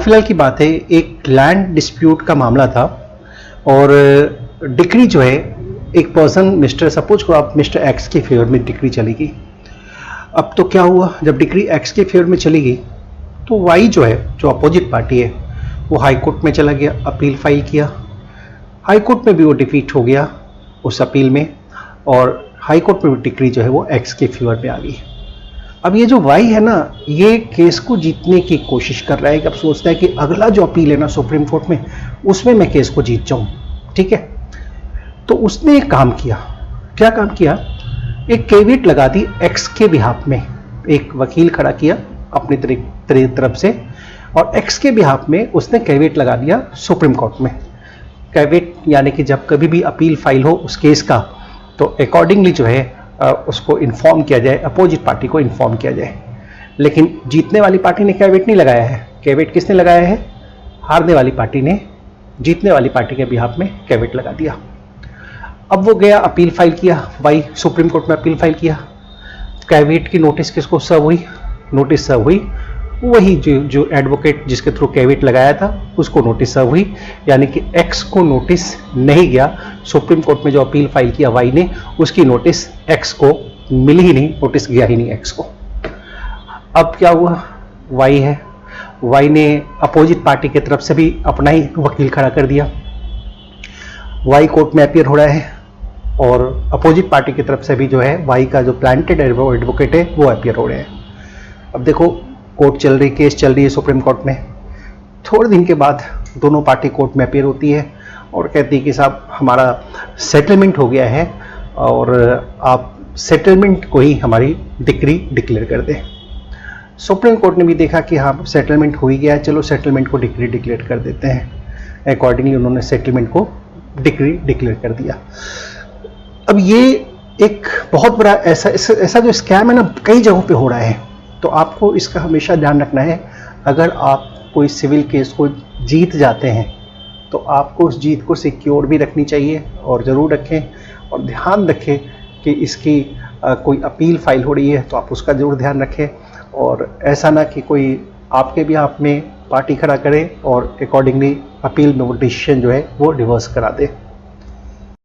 फिलहाल की बात है, एक लैंड डिस्प्यूट का मामला था और डिक्री जो है एक पर्सन मिस्टर, सपोज को आप मिस्टर एक्स के फेवर में डिक्री चली गई। अब तो क्या हुआ, जब डिक्री एक्स के फेवर में चली गई तो वाई जो है, जो अपोजिट पार्टी है, वो हाई कोर्ट में चला गया, अपील फाइल किया। हाई कोर्ट में भी वो डिफीट हो गया उस अपील में और हाई कोर्ट में भी डिक्री जो है वो एक्स के फेवर में आ गई। अब ये जो वाई है ना, ये केस को जीतने की कोशिश कर रहा है कि अब सोचता है कि अगला जो अपील है ना सुप्रीम कोर्ट में, उसमें मैं केस को जीत जाऊं। ठीक है, तो उसने एक काम किया। क्या काम किया? एक कैविएट लगा दी एक्स के बिहाफ में, एक वकील खड़ा किया अपनी तरफ से और एक्स के बिहाफ में उसने कैविएट लगा दिया सुप्रीम कोर्ट में। कैविएट यानी कि जब कभी भी अपील फाइल हो उस केस का, तो अकॉर्डिंगली जो है उसको इन्फॉर्म किया जाए, अपोजिट पार्टी को इन्फॉर्म किया जाए। लेकिन जीतने वाली पार्टी ने कैविएट नहीं लगाया है। कैविएट किसने लगाया है? हारने वाली पार्टी ने जीतने वाली पार्टी के बिहाफ में कैविएट लगा दिया। अब वो गया, अपील फाइल किया, वाई सुप्रीम कोर्ट में अपील फाइल किया। कैविएट की नोटिस किसको सर्व हुई? नोटिस सर्व हुई वही जो एडवोकेट जिसके थ्रू कैविएट लगाया था उसको नोटिस सर्व हुई, यानी कि एक्स को नोटिस नहीं गया। सुप्रीम कोर्ट में जो अपील फाइल किया वाई ने, उसकी नोटिस एक्स को मिली ही नहीं, नोटिस गया ही नहीं एक्स को। अब क्या हुआ? वाई है, वाई ने अपोजिट पार्टी की तरफ से भी अपना ही वकील खड़ा कर दिया। वाई कोर्ट में अपीयर हो रहा है और अपोजिट पार्टी की तरफ से भी जो है वाई का जो प्लांटेड एडवोकेट है वो अपीयर हो रहे हैं। अब देखो, कोर्ट चल रही, केस चल रही है सुप्रीम कोर्ट में। थोड़े दिन के बाद दोनों पार्टी कोर्ट में अपीयर होती है और कहती है कि साहब हमारा सेटलमेंट हो गया है और आप सेटलमेंट को ही हमारी डिक्री डिक्लेयर कर दें। सुप्रीम कोर्ट ने भी देखा कि हाँ सेटलमेंट हो ही गया है, चलो सेटलमेंट को डिक्री डिक्लेयर कर देते हैं। अकॉर्डिंगली उन्होंने सेटलमेंट को डिक्री डिक्लेयर कर दिया। अब ये एक बहुत बड़ा ऐसा जो स्कैम है ना, कई जगहों पे हो रहा है, तो आपको इसका हमेशा ध्यान रखना है। अगर आप कोई सिविल केस को जीत जाते हैं तो आपको उस जीत को सिक्योर भी रखनी चाहिए और ज़रूर रखें, और ध्यान रखें कि इसकी कोई अपील फाइल हो रही है तो आप उसका ज़रूर ध्यान रखें, और ऐसा ना कि कोई आपके भी आप में पार्टी खड़ा करे और अकॉर्डिंगली अपील में वो डिसीजन जो है वो रिवर्स करा दे।